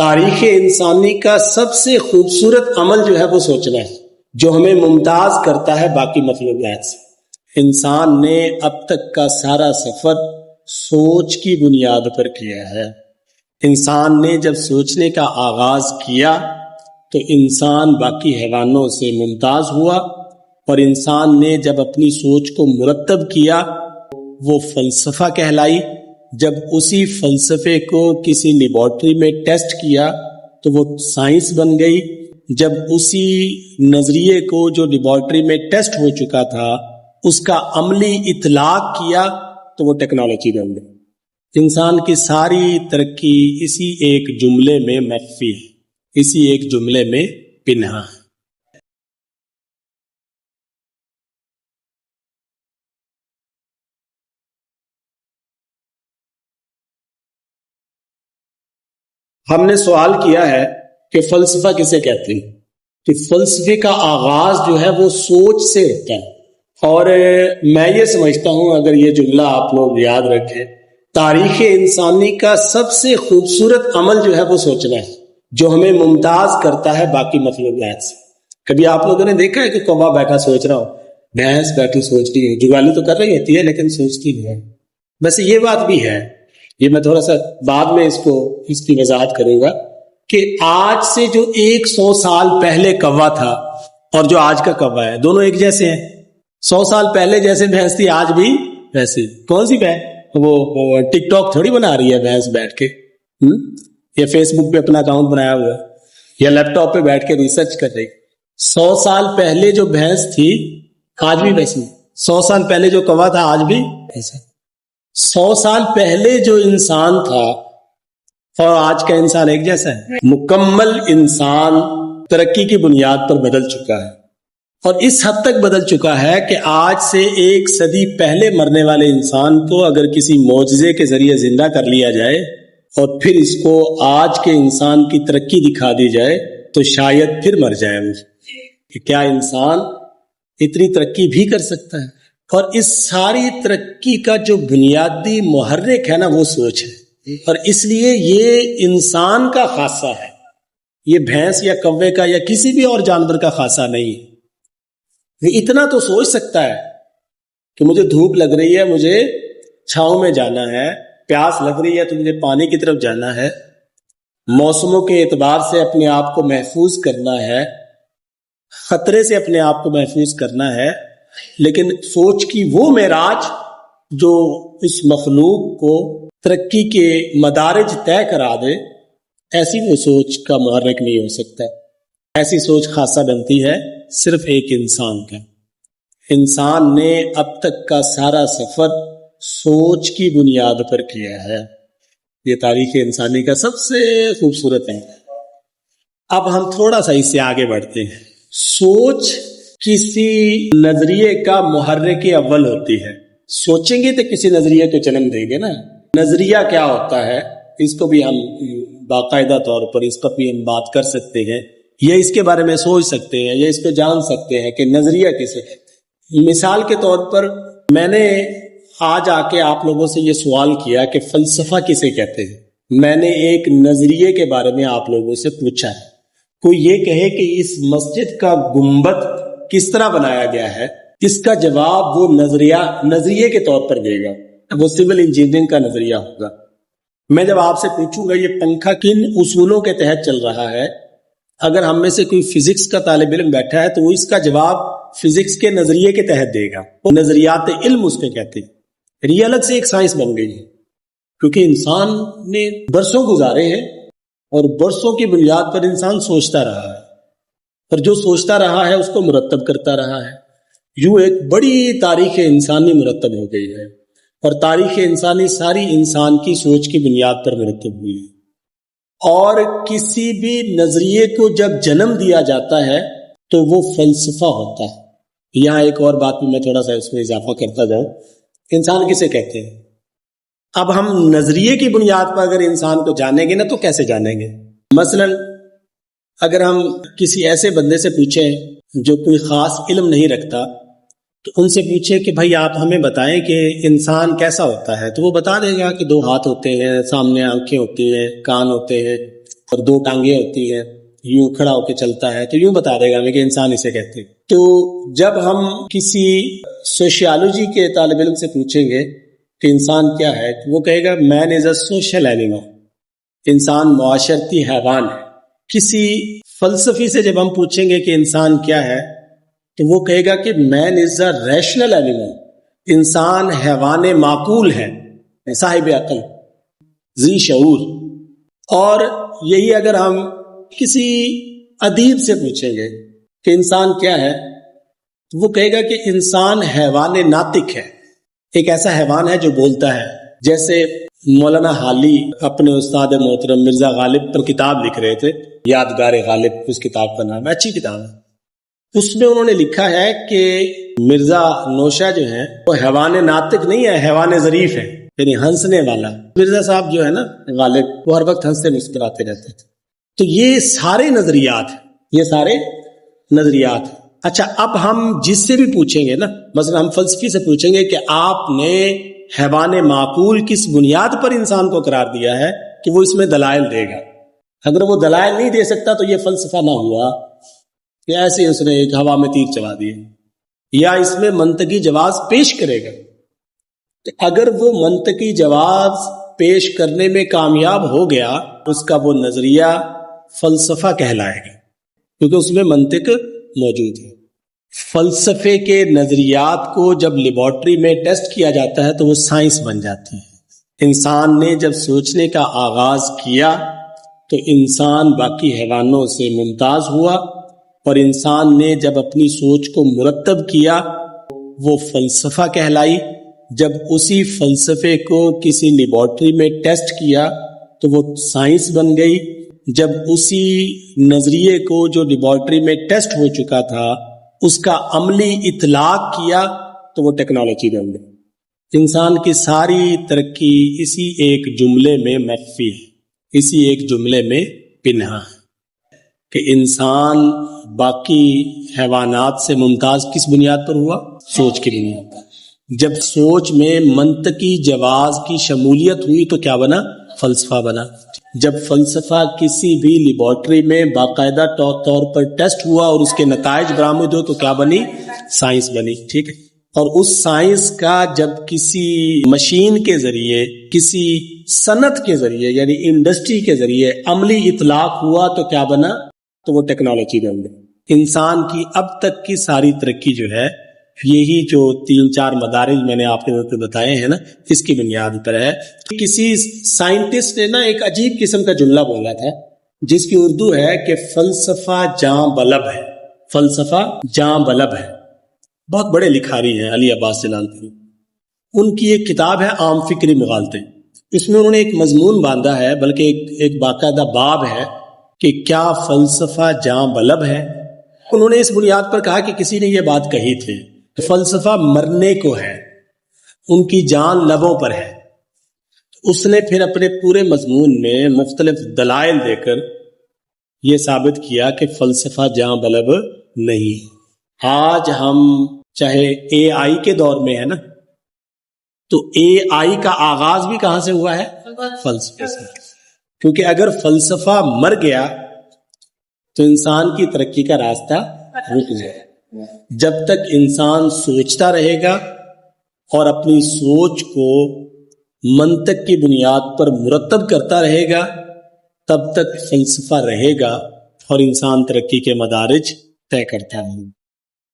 تاریخ انسانی کا سب سے خوبصورت عمل جو ہے وہ سوچنا ہے، جو ہمیں ممتاز کرتا ہے باقی مخلوقات سے۔ انسان نے اب تک کا سارا سفر سوچ کی بنیاد پر کیا ہے۔ انسان نے جب سوچنے کا آغاز کیا تو انسان باقی حیوانوں سے ممتاز ہوا، اور انسان نے جب اپنی سوچ کو مرتب کیا وہ فلسفہ کہلائی۔ جب اسی فلسفے کو کسی لیبارٹری میں ٹیسٹ کیا تو وہ سائنس بن گئی۔ جب اسی نظریے کو جو لیبارٹری میں ٹیسٹ ہو چکا تھا اس کا عملی اطلاق کیا تو وہ ٹیکنالوجی بن گئی۔ انسان کی ساری ترقی اسی ایک جملے میں مخفی ہے، اسی ایک جملے میں پنہاں ہے۔ ہم نے سوال کیا ہے کہ فلسفہ کسے کہتے ہیں، کہ فلسفے کا آغاز جو ہے وہ سوچ سے ہوتا ہے، اور میں یہ سمجھتا ہوں اگر یہ جملہ آپ لوگ یاد رکھیں، تاریخ انسانی کا سب سے خوبصورت عمل جو ہے وہ سوچنا ہے، جو ہمیں ممتاز کرتا ہے باقی مخلوقات سے۔ کبھی آپ لوگوں نے دیکھا ہے کہ کوبا بیٹھا سوچ رہا ہو، بھینس بیٹھی سوچ رہی ہے، جگالی تو کر رہی ہوتی ہے لیکن سوچتی نہیں ہے۔ بس یہ بات بھی ہے، یہ میں تھوڑا سا بعد میں اس کی وضاحت کروں گا کہ آج سے جو 100 سال پہلے کوا تھا اور جو آج کا کوا ہے دونوں ایک جیسے ہیں۔ 100 سال پہلے جیسے بھینس تھی آج بھی ویسے۔ کون سی بھینس؟ وہ ٹک ٹاک تھوڑی بنا رہی ہے بھینس بیٹھ کے، یا فیس بک پہ اپنا اکاؤنٹ بنایا ہوا ہے، یا لیپ ٹاپ پہ بیٹھ کے ریسرچ کر رہی۔ 100 سال پہلے جو بھینس تھی آج بھی ویسی، 100 سال پہلے جو کوا تھا آج بھی ویسا۔ 100 سال پہلے جو انسان تھا اور آج کا انسان ایک جیسا ہے۔ مکمل انسان ترقی کی بنیاد پر بدل چکا ہے، اور اس حد تک بدل چکا ہے کہ آج سے 1 صدی پہلے مرنے والے انسان کو اگر کسی معجزے کے ذریعے زندہ کر لیا جائے اور پھر اس کو آج کے انسان کی ترقی دکھا دی جائے تو شاید پھر مر جائے وہ، کہ کیا انسان اتنی ترقی بھی کر سکتا ہے۔ اور اس ساری ترقی کا جو بنیادی محرک ہے نا وہ سوچ ہے، اور اس لیے یہ انسان کا خاصہ ہے، یہ بھینس یا کوے کا یا کسی بھی اور جانور کا خاصہ نہیں ہے۔ یہ اتنا تو سوچ سکتا ہے کہ مجھے دھوپ لگ رہی ہے، مجھے چھاؤں میں جانا ہے، پیاس لگ رہی ہے تو مجھے پانی کی طرف جانا ہے، موسموں کے اعتبار سے اپنے آپ کو محفوظ کرنا ہے، خطرے سے اپنے آپ کو محفوظ کرنا ہے۔ لیکن سوچ کی وہ معراج جو اس مخلوق کو ترقی کے مدارج طے کرا دے، ایسی وہ سوچ کا محرک نہیں ہو سکتا۔ ایسی سوچ خاصہ بنتی ہے صرف ایک انسان کا۔ انسان نے اب تک کا سارا سفر سوچ کی بنیاد پر کیا ہے۔ یہ تاریخ انسانی کا سب سے خوبصورت ہے۔ اب ہم تھوڑا سا اس سے آگے بڑھتے ہیں۔ سوچ کسی نظریے کا محرک اول ہوتی ہے۔ سوچیں گے تو کسی نظریے کو جنم دیں گے نا۔ نظریہ کیا ہوتا ہے اس کو بھی ہم باقاعدہ طور پر اس پر بھی ہم بات کر سکتے ہیں، یا اس کے بارے میں سوچ سکتے ہیں، یا اس پہ جان سکتے ہیں کہ نظریہ کسے کہتے ہیں۔ مثال کے طور پر میں نے آج آ کے آپ لوگوں سے یہ سوال کیا کہ فلسفہ کسے کہتے ہیں۔ میں نے ایک نظریے کے بارے میں آپ لوگوں سے پوچھا ہے۔ کوئی یہ کہے کہ اس مسجد کا گنبد کس طرح بنایا گیا ہے، اس کا جواب وہ نظریے کے طور پر دے گا، وہ سول انجینئرنگ کا نظریہ ہوگا۔ میں جب آپ سے پوچھوں گا یہ پنکھا کن اصولوں کے تحت چل رہا ہے، اگر ہم میں سے کوئی فزکس کا طالب علم بیٹھا ہے تو وہ اس کا جواب فزکس کے نظریے کے تحت دے گا۔ وہ نظریات علم اس کے کہتے ہیں۔ یہ الگ سے ایک سائنس بن گئی ہے، کیونکہ انسان نے برسوں گزارے ہیں اور برسوں کی بنیاد پر انسان سوچتا رہا ہے، اور جو سوچتا رہا ہے اس کو مرتب کرتا رہا ہے۔ یوں ایک بڑی تاریخ انسانی مرتب ہو گئی ہے، اور تاریخ انسانی ساری انسان کی سوچ کی بنیاد پر مرتب ہوئی ہے۔ اور کسی بھی نظریے کو جب جنم دیا جاتا ہے تو وہ فلسفہ ہوتا ہے۔ یہاں ایک اور بات بھی میں تھوڑا سا اس میں اضافہ کرتا جاؤں، انسان کسے کہتے ہیں۔ اب ہم نظریے کی بنیاد پر اگر انسان کو جانیں گے نا تو کیسے جانیں گے؟ مثلا اگر ہم کسی ایسے بندے سے پوچھیں جو کوئی خاص علم نہیں رکھتا، تو ان سے پوچھے کہ بھائی آپ ہمیں بتائیں کہ انسان کیسا ہوتا ہے، تو وہ بتا دے گا کہ 2 ہاتھ ہوتے ہیں، سامنے آنکھیں ہوتی ہیں، کان ہوتے ہیں، اور دو ٹانگیں ہوتی ہیں, یوں کھڑا ہو کے چلتا ہے, تو یوں بتا دے گا ہمیں کہ انسان اسے کہتے ہیں. تو جب ہم کسی سوشیالوجی کے طالب علم سے پوچھیں گے کہ انسان کیا ہے, تو وہ کہے گا مین از اے سوشل اینیمل, انسان معاشرتی حیوان ہے. کسی فلسفی سے جب ہم پوچھیں گے کہ انسان کیا ہے, تو وہ کہے گا کہ مین از اے ریشنل اینیمل, انسان حیوان معقول ہے, صاحب عقل, ذی شعور. اور یہی اگر ہم کسی ادیب سے پوچھیں گے کہ انسان کیا ہے, تو وہ کہے گا کہ انسان حیوان ناطق ہے, ایک ایسا حیوان ہے جو بولتا ہے. جیسے مولانا حالی اپنے استاد محترم مرزا غالب پر کتاب لکھ رہے تھے, یادگار غالب اس کتاب کا نام ہے, اچھی کتاب ہے. اس میں انہوں نے لکھا ہے کہ مرزا نوشا جو ہے وہ حیوان ناطق نہیں ہے, حیوان ظریف ہے, یعنی ہنسنے والا. مرزا صاحب جو ہے نا غالب, وہ ہر وقت ہنستے مسکراتے رہتے تھے. تو یہ سارے نظریات ہیں, یہ سارے نظریات ہیں. اچھا, اب ہم جس سے بھی پوچھیں گے نا, مثلا ہم فلسفی سے پوچھیں گے کہ آپ نے حیوان معقول کس بنیاد پر انسان کو قرار دیا ہے کہ وہ اس میں دلائل دے گا. اگر وہ دلائل نہیں دے سکتا تو یہ فلسفہ نہ ہوا کہ ایسے اس نے ایک ہوا میں تیر چلا دیے, یا اس میں منطقی جواز پیش کرے گا. تو اگر وہ منطقی جواز پیش کرنے میں کامیاب ہو گیا, اس کا وہ نظریہ فلسفہ کہلائے گا, کیونکہ اس میں منطق موجود ہے. فلسفے کے نظریات کو جب لیبارٹری میں ٹیسٹ کیا جاتا ہے تو وہ سائنس بن جاتی ہے. انسان نے جب سوچنے کا آغاز کیا تو انسان باقی حیوانوں سے ممتاز ہوا, اور انسان نے جب اپنی سوچ کو مرتب کیا وہ فلسفہ کہلائی. جب اسی فلسفے کو کسی لیبارٹری میں ٹیسٹ کیا تو وہ سائنس بن گئی. جب اسی نظریے کو جو لیبارٹری میں ٹیسٹ ہو چکا تھا اس کا عملی اطلاق کیا تو وہ ٹیکنالوجی بن گئی. انسان کی ساری ترقی اسی ایک جملے میں مخفی ہے, اسی ایک جملے میں پنہاں ہے کہ انسان باقی حیوانات سے ممتاز کس بنیاد پر ہوا؟ سوچ کی بنیاد پر. جب سوچ میں منطقی جواز کی شمولیت ہوئی تو کیا بنا؟ فلسفہ بنا. جب فلسفہ کسی بھی لیبارٹری میں باقاعدہ طور پر ٹیسٹ ہوا اور اس کے نتائج برآمد ہو تو کیا بنی؟ سائنس بنی. ٹھیک ہے. اور اس سائنس کا جب کسی مشین کے ذریعے, کسی صنعت کے ذریعے یعنی انڈسٹری کے ذریعے عملی اطلاق ہوا تو کیا بنا؟ تو وہ ٹیکنالوجی بن گئی. انسان کی اب تک کی ساری ترقی جو ہے یہی جو 3-4 مدارج میں نے آپ کے بتائے ہیں نا, اس کی بنیاد پر ہے. کسی سائنٹسٹ نے نا ایک عجیب قسم کا جملہ بولا تھا جس کی اردو ہے کہ فلسفہ جاں بلب ہے, فلسفہ جاں بلب ہے. بہت بڑے لکھاری ہیں علی عباس جلالپوری, ان کی ایک کتاب ہے عام فکری مغالطے. اس میں انہوں نے ایک مضمون باندھا ہے, بلکہ ایک باقاعدہ باب ہے کہ کیا فلسفہ جاں بلب ہے. انہوں نے اس بنیاد پر کہا کہ کسی نے یہ بات کہی تھی کہ فلسفہ مرنے کو ہے, ان کی جان لبوں پر ہے. اس نے پھر اپنے پورے مضمون میں مختلف دلائل دے کر یہ ثابت کیا کہ فلسفہ جاں بلب نہیں. آج ہم چاہے اے آئی کے دور میں ہے نا, تو اے آئی کا آغاز بھی کہاں سے ہوا ہے؟ فلسفے سے. کیونکہ اگر فلسفہ مر گیا تو انسان کی ترقی کا راستہ رک جائے. جب تک انسان سوچتا رہے گا اور اپنی سوچ کو منطق کی بنیاد پر مرتب کرتا رہے گا تب تک فلسفہ رہے گا اور انسان ترقی کے مدارج طے کرتا رہے گا.